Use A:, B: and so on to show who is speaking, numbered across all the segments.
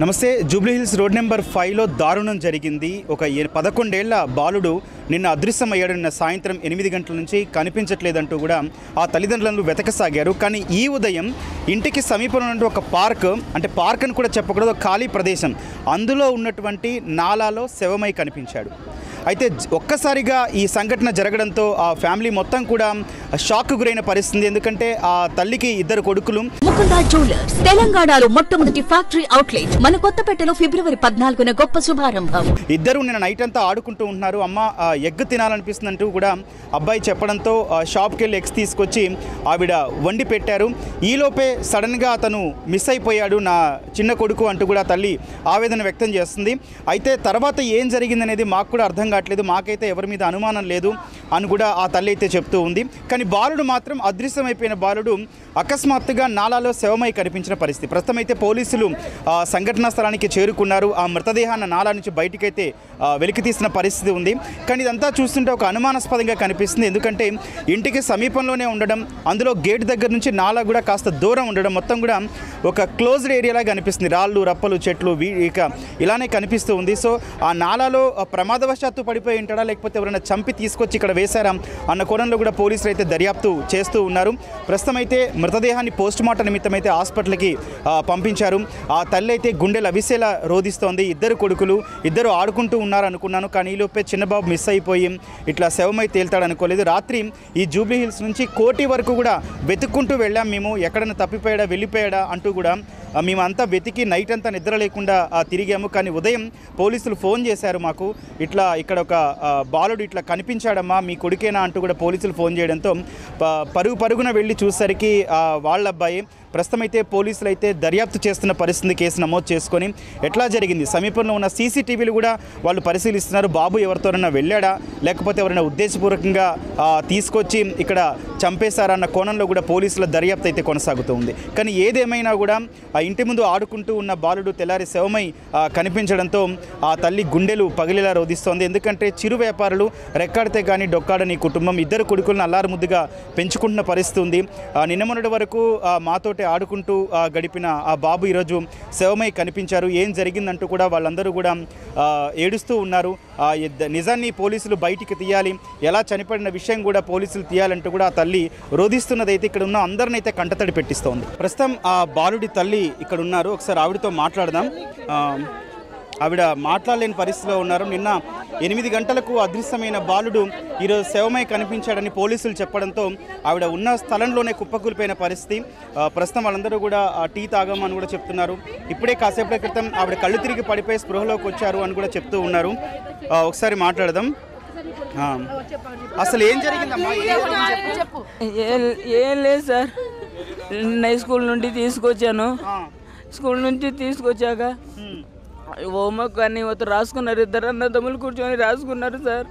A: నమస్తే. Jubilee Hills road number 5లో దారుణం జరిగింది. ఒక 11 ఏళ్ల బాలుడు నిన్న అదృశ్యమయ్యాడు. నిన్న సాయంత్రం 8 గంటల నుంచి కనిపించట్లేదంటూ కూడా ఆ తల్లిదండ్రులను వెతకసాగారు. కానీ ఈ ఉదయం ఇంటికి సమీపంలో ఉన్న ఒక పార్క్, అంటే పార్క్ అని కూడా చెప్పకూడదు, ఖాళీ ప్రదేశం, అందులో ఉన్నటువంటి నాలాలో శవమై కనిపించాడు. అయితే ఒక్కసారిగా ఈ సంఘటన జరగడంతో ఆ ఫ్యామిలీ మొత్తం కూడా షాక్ గురైన పరిస్థితి. ఎందుకంటే ఆ తల్లికి 2 కొడుకులు.
B: ముకుందా జ్యువెలర్స్ తెలంగాణలో మొట్టమొదటి ఫ్యాక్టరీ అవుట్లెట్ మన కొత్తపేటలో ఫిబ్రవరి 14న గొప్ప శుభారంభం.
A: ఇద్దరు నిన్న నైట్ అంతా ఆడుకుంటూ ఉంటున్నారు. అమ్మ ఎగ్ తినాలనిపిస్తుందంటూ కూడా అబ్బాయి చెప్పడంతో షాప్కి వెళ్ళి ఎగ్స్ తీసుకొచ్చి ఆవిడ వండి పెట్టారు. ఈలోపే సడన్గా అతను మిస్ అయిపోయాడు నా చిన్న కొడుకు అంటూ కూడా తల్లి ఆవేదన వ్యక్తం చేస్తుంది. అయితే తర్వాత ఏం జరిగిందనేది మాకు కూడా అర్థం కావట్లేదు. మాకైతే ఎవరి మీద అనుమానం లేదు అని కూడా ఆ తల్లి అయితే చెప్తూ ఉంది. కానీ బాలుడు మాత్రం, అదృశ్యమైపోయిన బాలుడు అకస్మాత్తుగా నాలాలో శవమై కనిపించిన పరిస్థితి. ప్రస్తుతం అయితే పోలీసులు సంఘటనా స్థలానికి చేరుకున్నారు. ఆ మృతదేహాన్ని నాలా నుంచి బయటికైతే వెలికి తీసిన పరిస్థితి ఉంది. కానీ ఇదంతా చూస్తుంటే ఒక అనుమానాస్పదంగా కనిపిస్తుంది. ఎందుకంటే ఇంటికి సమీపంలోనే ఉండడం, అందులో గేట్ దగ్గర నుంచి నాలా కూడా కాస్త దూరం ఉండడం, మొత్తం కూడా ఒక క్లోజ్డ్ ఏరియాలాగా కనిపిస్తుంది. రాళ్ళు, రప్పలు, చెట్లు ఇక ఇలానే కనిపిస్తూ ఉంది. సో ఆ నాలాలో ప్రమాదవశాత్తు పడిపోయి ఉంటాడా, లేకపోతే ఎవరైనా చంపి తీసుకొచ్చి ఇక్కడ వేశారా అన్న కోణంలో కూడా పోలీసులు అయితే దర్యాప్తు చేస్తూ ఉన్నారు. ప్రస్తుతం అయితే మృతదేహాన్ని పోస్టుమార్టం నిమిత్తం అయితే హాస్పిటల్కి పంపించారు. ఆ తల్లి అయితే గుండెలు అవిసేలా రోధిస్తోంది. 2 కొడుకులు, 2 ఆడుకుంటూ ఉన్నారు అనుకున్నాను, కానీ ఈలోపే చిన్నబాబు మిస్ అయిపోయి ఇట్లా శవమై తేల్తాడు అనుకోలేదు. రాత్రి ఈ జూబ్లీహిల్స్ నుంచి కోటి వరకు కూడా వెతుక్కుంటూ వెళ్ళాం మేము. ఎక్కడైనా తప్పిపోయాడా, వెళ్ళిపోయాడా అంటూ కూడా మేమంతా వెతికి నైట్ అంతా నిద్ర లేకుండా తిరిగాము. కానీ ఉదయం పోలీసులు ఫోన్ చేశారు మాకు, ఇట్లా ఇక్కడ ఒక బాలుడు ఇట్లా కనిపించాడమ్మా, మీ కొడుకేనా అంటూ కూడా పోలీసులు ఫోన్ చేయడంతో పరుగున వెళ్ళి చూసేసరికి వాళ్ళ అబ్బాయి. ప్రస్తుతం అయితే పోలీసులు అయితే దర్యాప్తు చేస్తున్న పరిస్థితి. కేసు నమోదు చేసుకొని ఎట్లా జరిగింది, సమీపంలో ఉన్న సీసీటీవీలు కూడా వాళ్ళు పరిశీలిస్తున్నారు. బాబు ఎవరితోనైనా వెళ్ళాడా, లేకపోతే ఎవరైనా ఉద్దేశపూర్వకంగా తీసుకొచ్చి ఇక్కడ చంపేశారా అన్న కోణంలో కూడా పోలీసుల దర్యాప్తు అయితే కొనసాగుతూ ఉంది. కానీ ఏదేమైనా కూడా ఆ ఇంటి ముందు ఆడుకుంటూ ఉన్న బాలుడు తెల్లారి శవమై కనిపించడంతో ఆ తల్లి గుండెలు పగిలేలా రోధిస్తోంది. ఎందుకంటే చిరు వ్యాపారులు, రెక్కాడితే కానీ డొక్కాడని కుటుంబం, 2 కొడుకులను అల్లారు ముద్దుగా పెంచుకుంటున్న పరిస్థితి ఉంది. నిన్న మొన్నటి వరకు మాతోటి ఆడుకుంటూ గడిపిన ఆ బాబు ఈరోజు శవమై కనిపించారు. ఏం జరిగిందంటూ కూడా వాళ్ళందరూ కూడా ఏడుస్తూ ఉన్నారు. నిజాన్ని పోలీసులు బయటికి తీయాలి, ఎలా చనిపడిన విషయం కూడా పోలీసులు తీయాలంటూ కూడా ఆ తల్లి రోధిస్తున్నదైతే ఇక్కడ ఉన్న అందరిని అయితే కంటతడి పెట్టిస్తోంది. ప్రస్తుతం ఆ బాలుడి తల్లి ఇక్కడ ఉన్నారు. ఒకసారి ఆవిడతో మాట్లాడదాం. ఆవిడ మాట్లాడలేని పరిస్థితిలో ఉన్నారు. నిన్న 8 గంటలకు అదృశ్యమైన బాలుడు ఈరోజు శవమై కనిపించాడని పోలీసులు చెప్పడంతో ఆవిడ ఉన్న స్థలంలోనే కుప్పకూలిపోయిన పరిస్థితి. ప్రస్తుతం వాళ్ళందరూ కూడా టీ తాగమని కూడా చెప్తున్నారు. ఇప్పుడే కాసేపటి క్రితం ఆవిడ కళ్ళు తిరిగి పడిపోయి స్పృహలోకి వచ్చారు అని కూడా చెప్తూ ఉన్నారు. ఒకసారి మాట్లాడదాం. అసలు ఏం జరిగిందమ్మా?
C: ఏం లేదు సార్, స్కూల్ నుండి తీసుకొచ్చాను. స్కూల్ నుంచి తీసుకొచ్చాక హోంవర్క్ అన్ని రాసుకున్నారు. 2 అన్నదమ్ములు కూర్చొని రాసుకున్నారు సార్.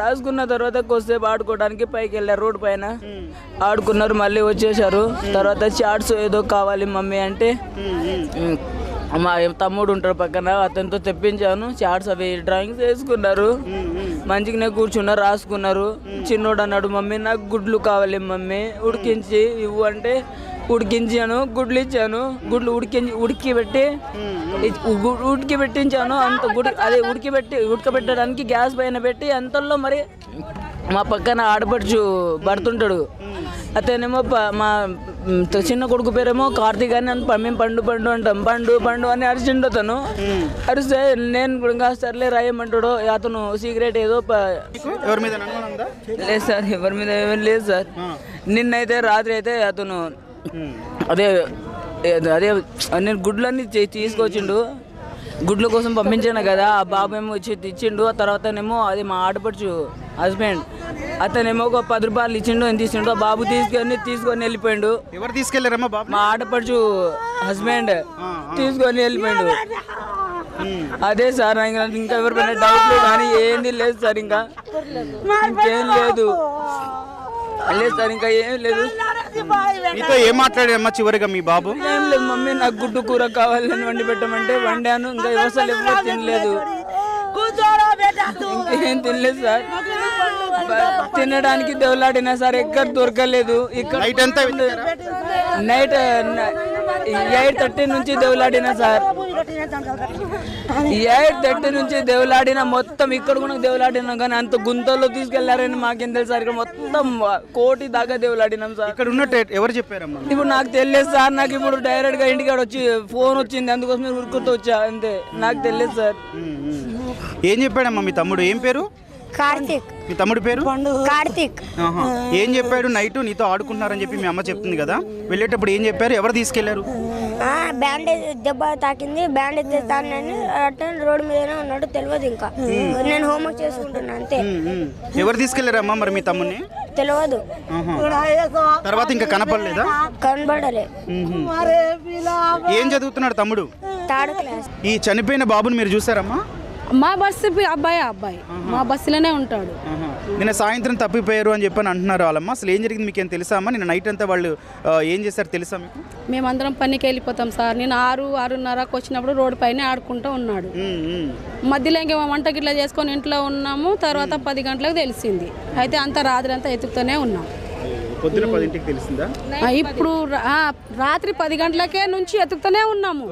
C: రాసుకున్న తర్వాత కొద్దిసేపు ఆడుకోవడానికి పైకి వెళ్ళారు, రోడ్డు పైన ఆడుకున్నారు, మళ్ళీ వచ్చేసారు. తర్వాత చార్ట్స్ ఏదో కావాలి మమ్మీ అంటే మా తమ్ముడు ఉంటారు పక్కన, అతనితో తెప్పించాను. చార్ట్స్ అవి డ్రాయింగ్స్ వేసుకున్నారు, మంచిగానే కూర్చున్నారు, రాసుకున్నారు. చిన్నోడు అన్నాడు, మమ్మీ నాకు గుడ్లు కావాలి మమ్మీ, ఉడికించి ఇవ్వు అంటే ఉడికించాను, గుడ్లు ఇచ్చాను. గుడ్లు ఉడికి పెట్టించాను. అంత అదే ఉడకబెట్టడానికి గ్యాస్ పైన పెట్టి అంతల్లో మరి మా పక్కన ఆడపడుచు భర్తుంటాడు, అతనేమో మా చిన్న కొడుకు పేరేమో కార్తీక్ అని, మేము పండు అంటాం, పండు అని అరిచిండు. అతను అరిస్తే నేను కూడా సర్లే రాయమంటాడు. అతను సిగరెట్ ఏదో లేదు సార్, ఎవరి మీద ఏమీ లేదు సార్. నిన్నైతే రాత్రి అయితే అతను అదే నేను గుడ్లన్నీ తీసుకొచ్చిండు, గుడ్ల కోసం పంపించాను కదా. ఆ బాబు ఏమో వచ్చి ఇచ్చిండు. ఆ తర్వాతనేమో అది మా ఆడపడుచు హస్బెండ్, అతనేమో ఒక 10 రూపాయలు ఇచ్చిండు, ఎంత ఇచ్చిండు. ఆ బాబు తీసుకొని వెళ్ళిపోయిండు.
A: ఎవరు తీసుకెళ్లారమ్మా బాబు?
C: మా ఆడపడుచు హస్బెండ్ తీసుకొని వెళ్ళిపోయిండు. అదే సార్, ఇంకా ఎవరికైనా డౌట్ లేదు కానీ ఏంది లేదు సార్, ఇంకేం లేదు సార్, ఇంకా ఏం లేదు.
A: మీతో ఏం మాట్లాడారమ్మా చివరిగా మీ బాబు?
C: ఏం లేదు మమ్మీ, నాకు గుడ్డు కూర కావాలని వండి పెట్టమంటే వండాను. ఇంకా అసలు ఎవరు తినలేదు, ఇంకేం తినలేదు సార్. తినడానికి దేవులాడినా సార్ ఎక్కడ దొరకలేదు. ఇక్కడ నైట్ 8:30 నుంచి దేవులాడినా సార్. 8:30 నుంచి దేవులాడిన మొత్తం ఇక్కడ కూడా దేవులాడినాం, కానీ అంత గుంతల్లో తీసుకెళ్లారని మాకేం తెలుసు సార్. ఇక్కడ మొత్తం 1 కోటి దాకా దేవులాడినాం సార్.
A: ఇక్కడ ఉన్నట్టు ఎవరు చెప్పారమ్మా?
C: ఇప్పుడు నాకు తెలియదు సార్. నాకు ఇప్పుడు డైరెక్ట్ గా ఇంటికాడ వచ్చి ఫోన్ వచ్చింది, అందుకోసం ఉరుకుతూ వచ్చా అంతే. నాకు తెలియదు సార్.
A: ఏం చెప్పాడమ్మా మీ తమ్ముడు? ఏం పేరు?
D: కార్తిక్.
A: మీ తమ్ముడు పేరు?
D: కార్తిక్.
A: ఏం చెప్పాడు? నైట్ నీతో ఆడుకుంటున్నారని చెప్పి మీ అమ్మ చెప్తుంది కదా, వెళ్ళేటప్పుడు ఏం చెప్పారు? ఎవరు తీసుకెళ్లారు?
D: బ్యాండేజ్ దెబ్బ తాకింది, బ్యాండేజ్ తెస్తానని అటెండ్ రోడ్డు మీదనే ఉన్నాడు, తెలియదు. ఇంకా నేను హోంవర్క్ చేసుకుంటున్నా అంతే.
A: ఎవరు తీసుకెళ్లారమ్మా మరి మీ తమ్ముడిని?
D: తెలియదు.
A: తర్వాత ఇంకా కనపడలేదా?
D: కనబడలే.
A: ఏం చదువుతున్నాడు తమ్ముడు?
D: 3rd class.
A: ఈ చనిపోయిన బాబుని మీరు చూసారమ్మా?
E: మా బస్సు అబ్బాయి మా బస్సులోనే ఉంటాడు.
A: నిన్న సాయంత్రం తప్పిపోయారు అని చెప్పని అంటున్నారు వాళ్ళమ్మ. అసలు ఏం జరిగింది మీకు ఏం తెలుసా అమ్మా? నిన్న నైట్ అంతా వాళ్ళు ఏం చేశారు తెలుసా మీకు?
E: మేమందరం పనికి వెళ్ళిపోతాం సార్. నేను 6:30కు వచ్చినప్పుడు రోడ్డు పైన ఆడుకుంటూ ఉన్నాడు. మధ్యలో ఇంకా వంట గిట్లా చేసుకొని ఇంట్లో ఉన్నాము. తర్వాత 10 గంటలకు తెలిసింది. అయితే అంత రాత్రి అంతా ఎత్తుకుతూనే ఉన్నాం.
A: పొద్దున 10ంటికి తెలిసిందా?
E: ఇప్పుడు రాత్రి 10 గంటలకే నుంచి ఎత్తుకుతూనే ఉన్నాము.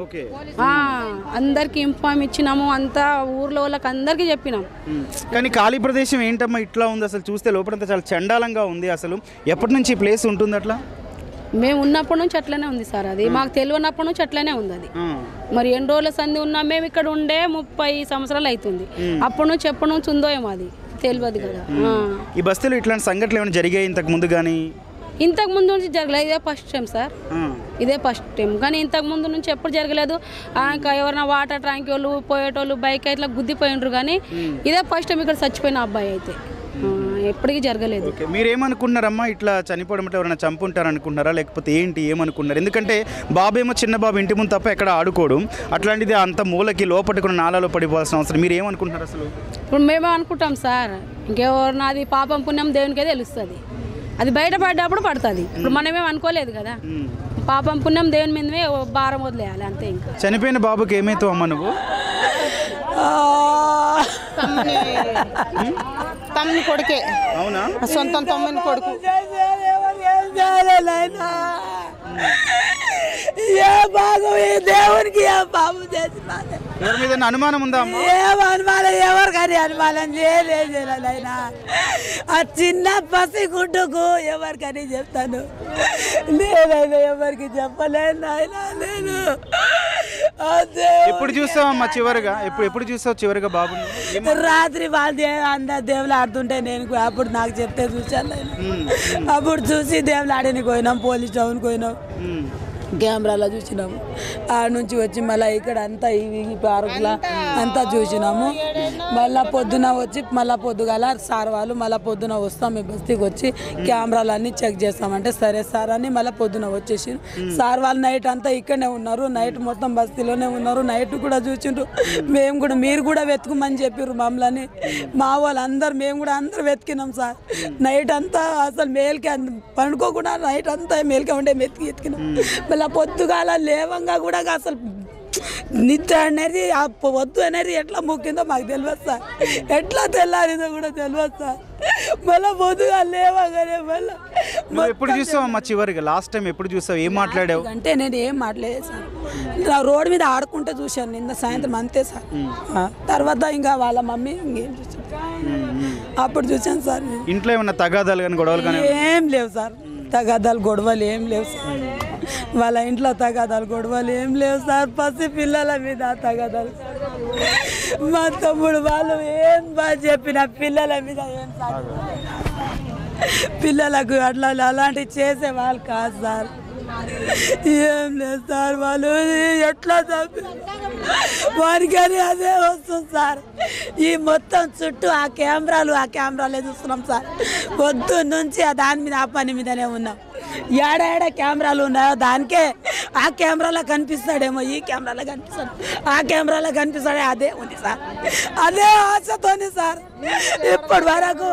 E: అందరికి ఇన్ఫార్మ్ ఇచ్చినాము, అంతా ఊర్లో వాళ్ళకి అందరికి చెప్పినాం.
A: కానీ ఖాళీ ప్రదేశం ఏంటమ్మా ఇట్లా ఉంది? అసలు చూస్తే లోపలంతా చాలా చండాలంగా ఉంది. అసలు ఎప్పటి నుంచి ప్లేస్ ఉంటుంది అట్లా?
E: మేము ఉన్నప్పటి నుంచి అట్లనే ఉంది సార్. అది మాకు తెలియనప్పటి నుంచి అట్లనే ఉంది అది. మరి ఎన్ని రోజుల సంది ఉన్నాం మేము ఇక్కడ ఉండే 30 సంవత్సరాలు అవుతుంది. అప్పటి నుంచి ఎప్పటి నుంచి ఉందో ఏమో అది తెలియదు కదా.
A: ఈ బస్తీలో ఇట్లాంటి సంఘటనలు ఏమైనా జరిగాయి ఇంతకు ముందు? కానీ
E: ఇంతకు ముందు నుంచి జరగలేదు. ఇదే ఫస్ట్ టైం సార్, ఇదే ఫస్ట్ టైం. కానీ ఇంతకు ముందు నుంచి ఎప్పుడు జరగలేదు. ఇంకా ఎవరైనా వాటర్ ట్యాంక్ వాళ్ళు పోయేటోళ్ళు బైక్ ఇట్లా గుద్దిపోయిండ్రు, కానీ ఇదే ఫస్ట్ టైం ఇక్కడ చచ్చిపోయిన అబ్బాయి అయితే. ఎప్పటికీ జరగలేదు.
A: మీరేమనుకున్నారమ్మా? ఇట్లా చనిపోవడం అంటే ఎవరైనా చంపుంటారు అనుకున్నారా, లేకపోతే ఏంటి ఏమనుకున్నారు? ఎందుకంటే బాబేమో చిన్న బాబు ఇంటి ముందు తప్ప ఎక్కడ ఆడుకోవడం, అట్లాంటిది అంత మూలకి లోపట్టుకున్న నాలాలో పడిపోవాల్సిన అవసరం మీరు ఏమనుకుంటున్నారు అసలు?
E: ఇప్పుడు మేమే అనుకుంటాం సార్, ఇంకెవరు అది పాపం పుణ్యం దేవునికే తెలుస్తుంది. అది బయటపడ్డప్పుడు పడుతుంది. ఇప్పుడు మనమేం అనుకోలేదు కదా. పాపం పుణ్యం దేవుని మీదమే భారం వదిలేయాలి అంతే. ఇంకా
A: చనిపోయిన బాబుకి ఏమైతావు అమ్మ నువ్వు?
F: తమ్ముని కొడుకే.
A: అవునా?
F: సొంతం తమ్ముని కొడుకు.
C: దేవునికి పాపం చేసిన
A: ఎవరి మీద అనుమానం ఉందా అమ్మ?
C: అనుమానం ఎవరికని అనుమానం చేయలేదైనా. ఆ చిన్న పసి గుడ్డుకు ఎవరికని చెప్తాను. నేనైనా ఎవరికి చెప్పలేను ఆయన. నేను
A: ఎప్పుడు చూసావమ్మా చివరిగా? ఎప్పుడు చూసావు చివరిగా బాబు?
C: రాత్రి వాళ్ళు అందరు దేవులు ఆడుతుంటే నేను అప్పుడు నాకు చెప్తే చూశాను. అప్పుడు చూసి దేవులు ఆడని పోయినాం, పోలీస్ స్టేషన్కి పోయినాం, కెమెరాలో చూసినాము. ఆడ నుంచి వచ్చి మళ్ళీ ఇక్కడ అంతా ఈ పార్కులో అంతా చూసినాము. మళ్ళీ పొద్దున వచ్చి మళ్ళీ పొద్దుగాల సార్ వాళ్ళు మళ్ళీ పొద్దున వస్తాం మీ బస్తీకి వచ్చి కెమెరాలన్నీ చెక్ చేస్తామంటే సరే సార్ అని మళ్ళీ పొద్దున వచ్చేసి సార్ వాళ్ళు నైట్ అంతా ఇక్కడనే ఉన్నారు. నైట్ మొత్తం బస్తీలోనే ఉన్నారు. నైట్ కూడా చూసిండ్రు. మేము కూడా మీరు కూడా వెతుకుమని చెప్పారు మమ్మల్ని. మా వాళ్ళు అందరు మేము కూడా అందరు వెతికినాం సార్. నైట్ అంతా అసలు మేల్కే పండుకోకుండా నైట్ అంతా మేల్కే ఉండే ఎతికినాం. మళ్ళీ పొద్దుగాల లేవంగా కూడా అసలు నిద్ర అనేది ఆ వద్దు అనేది ఎట్లా మొక్కిందో మాకు తెలియదు సార్. ఎట్లా తెల్లారిందో కూడా తెలియదు సార్. మళ్ళీ పొద్దుగా లేవగానే మళ్ళీ
A: ఎప్పుడు చూసావు అమ్మ చివరిగా? లాస్ట్ టైం ఎప్పుడు చూసావు? ఏం మాట్లాడావు?
C: అంటే నేను ఏం మాట్లాడలేదు సార్. నా రోడ్డు మీద ఆడుకుంటే చూశాను నిన్న సాయంత్రం అంతే సార్. తర్వాత ఇంకా వాళ్ళ మమ్మీ ఇంకేం చూసాను అప్పుడు చూశాను సార్.
A: ఇంట్లో ఏమన్నా తగాదాలు కానీ గొడవలు కానీ?
C: ఏం లేవు సార్. తగాదాలు గొడవలు ఏం లేవు సార్. వాళ్ళ ఇంట్లో తగాదాలు గొడవలు ఏం లేవు సార్. పసి పిల్లల మీద తగాదాలు. మా తమ్ముడు వాళ్ళు ఏం బాగా చెప్పిన పిల్లల మీద ఏం సార్, పిల్లలకు అట్లా అలాంటివి చేసే వాళ్ళు కాదు సార్. ఏం లేదు సార్. వాళ్ళు ఎట్లా చంపి వారికని అదే వస్తుంది సార్. ఈ మొత్తం చుట్టూ ఆ కెమెరాలే చూస్తున్నాం సార్. పొద్దు నుంచి దాని మీద ఆ పని మీదనే ఉన్నాం. ఏడాడ కెమెరాలు ఉన్నాయో దానికే ఆ కెమెరాలో కనిపిస్తాడేమో, ఈ కెమెరాలో కనిపిస్తాడు, ఆ కెమెరాలో కనిపిస్తాడే, అదే ఉంది సార్. అదే ఆశతోని సార్ ఇప్పటి వరకు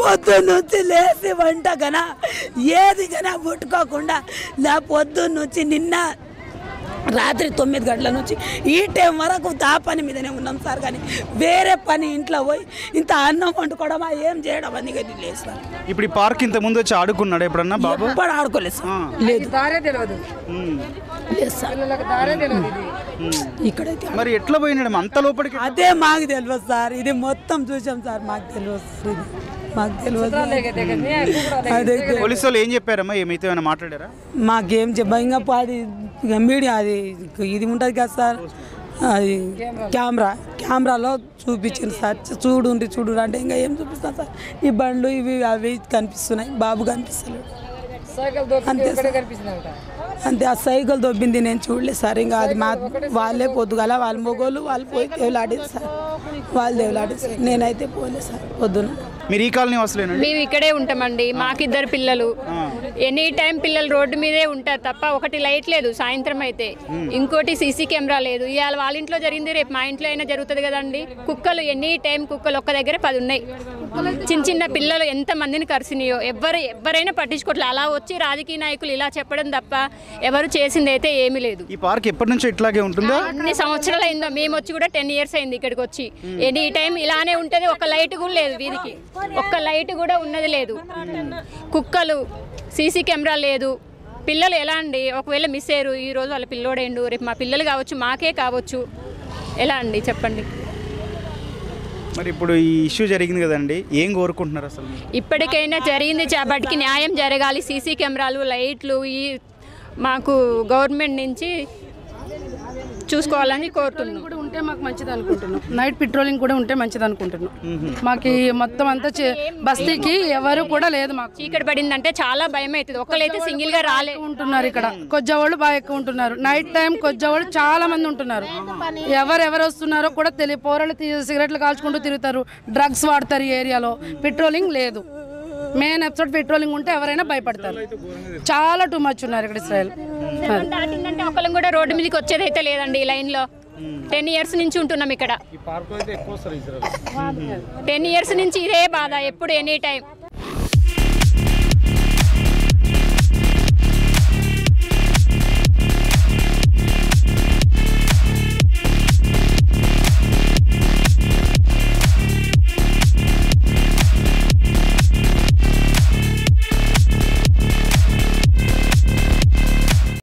C: పొద్దున్న నుంచి లేచి వంట గన ఏది గన ముట్టుకోకుండా పొద్దున్న నుంచి నిన్న రాత్రి 9 గంటల నుంచి ఈ టైం వరకు దా పని మీదనే ఉన్నాం సార్. కానీ వేరే పని ఇంట్లో పోయి ఇంత అన్నం వండుకోవడమా ఏం చేయడం అని లేదు సార్.
A: ఇప్పుడు ఈ పార్క్ ఇంత ముందు వచ్చి ఆడుకున్నాడు ఎప్పుడన్నా బాబు?
C: ఎప్పుడు ఆడుకోలేదు సార్. లేదు
F: దారే తెలియదు.
C: లేదు సార్.
F: దారే తెలియదు.
G: ఇక్కడైతే
A: మరి ఎట్లా పోయినాడు అంత లోపలికి?
G: అదే మాకు తెలియదు సార్, ఇది మొత్తం చూసాం సార్, మాకు తెలియదు, మాకు తెలియదు. అదే
A: పోలీసు వాళ్ళు ఏం చెప్పారమ్మా? ఏమైతే ఏమైనా మాట్లాడారా?
G: మాకేం చెప్పా, ఇంకా అది ఇక మీడియా అది ఇది ఉంటుంది కదా సార్, అది కెమెరాలో చూపించింది సార్, చూడు అంటే ఇంకా ఏం చూపిస్తాను సార్, ఈ బండ్లు ఇవి అవి కనిపిస్తున్నాయి, బాబు కనిపిస్తలేడు అంతే సార్. అంతే, ఆ సైకిల్ దొబ్బింది నేను చూడలేదు సార్. ఇంకా అది మా వాళ్ళే పొద్దుగల వాళ్ళ మొగోళ్ళు వాళ్ళు పోయి దేవులాడేది సార్, వాళ్ళు దేవులాడేది సార్, నేనైతే పోలేదు సార్ పొద్దున.
A: మీరు ఈ కాలనీ వస్తలేనండి?
H: మేము ఇక్కడే ఉంటామండి, మాకిద్దరు పిల్లలు, ఎనీ టైం పిల్లలు రోడ్డు మీదే ఉంటారు తప్ప ఒకటి లైట్ లేదు సాయంత్రం అయితే, ఇంకోటి సీసీ కెమెరా లేదు. ఇవాళ వాళ్ళ ఇంట్లో జరిగింది రేపు మా ఇంట్లో అయినా జరుగుతుంది కదండి. కుక్కలు ఎనీ టైం కుక్కలు ఒక్క దగ్గర 10 ఉన్నాయి. చిన్న పిల్లలు ఎంత మందిని కరిసినాయో ఎవరైనా పట్టించుకోవట్లేదు. అలా వచ్చి రాజకీయ నాయకులు ఇలా చెప్పడం తప్ప ఎవరు చేసింది అయితే ఏమీ లేదు.
A: ఈ పార్క్ ఎప్పటి నుంచో ఇట్లాగే ఉంటుందా?
H: అన్ని సంవత్సరాలు అయిందో, మేము వచ్చి కూడా 10 years అయింది ఇక్కడికి వచ్చి. ఎనీ టైం ఇలానే ఉంటుంది, ఒక లైట్ కూడా లేదు వీధికి, ఒక్క లైట్ కూడా ఉన్నది లేదు. కుక్కలు, సీసీ కెమెరా లేదు. పిల్లలు ఎలా అండి, ఒకవేళ మిస్ అయ్యారు, ఈరోజు వాళ్ళ పిల్లోడేండు, రేపు మా పిల్లలు కావచ్చు, మాకే కావచ్చు, ఎలా అండి చెప్పండి.
A: మరి ఇప్పుడు ఈ ఇష్యూ జరిగింది కదండి, ఏం కోరుకుంటున్నారు అసలు?
H: ఇప్పటికైనా జరిగింది వాటికి న్యాయం జరగాలి. సీసీ కెమెరాలు, లైట్లు ఈ మాకు గవర్నమెంట్ నుంచి చూసుకోవాలని కోరుతున్నాం.
E: కూడా ఉంటే మాకు మంచిది అనుకుంటున్నాం, నైట్ పెట్రోలింగ్ కూడా ఉంటే మంచిది అనుకుంటున్నాం. మాకు మొత్తం అంతా బస్తీకి ఎవరు కూడా లేదు, మాకు
H: చీకటి పడిందంటే చాలా భయం అవుతుంది. ఒక్కరైతే సింగిల్ గా రాలే
E: ఉంటున్నారు ఇక్కడ, కొజ్జవాళ్ళు బాగా ఎక్కువ ఉంటున్నారు. నైట్ టైం కొజ్జవాళ్ళు చాలా మంది ఉంటున్నారు. ఎవరెవరు వస్తున్నారో కూడా తెలియదు. పోరలు సిగరెట్లు కాల్చుకుంటూ తిరుగుతారు, డ్రగ్స్ వాడతారు. ఈ ఏరియాలో పెట్రోలింగ్ లేదు. మెయిన్ ఎపిసోడ్ పెట్రోలింగ్ ఉంటే ఎవరైనా భయపడతారు. చాలా టూ మచ్ ఉన్నారు ఇక్కడ ఇస్రాయల్.
H: దాటిందంటే ఒకళ్ళం కూడా రోడ్డు మీదకి వచ్చేది అయితే లేదండి. ఈ లైన్ లో 10 years నుంచి ఉంటున్నాం ఇక్కడ. 10 years నుంచి ఇదే బాధ, ఎప్పుడు ఎనీ టైం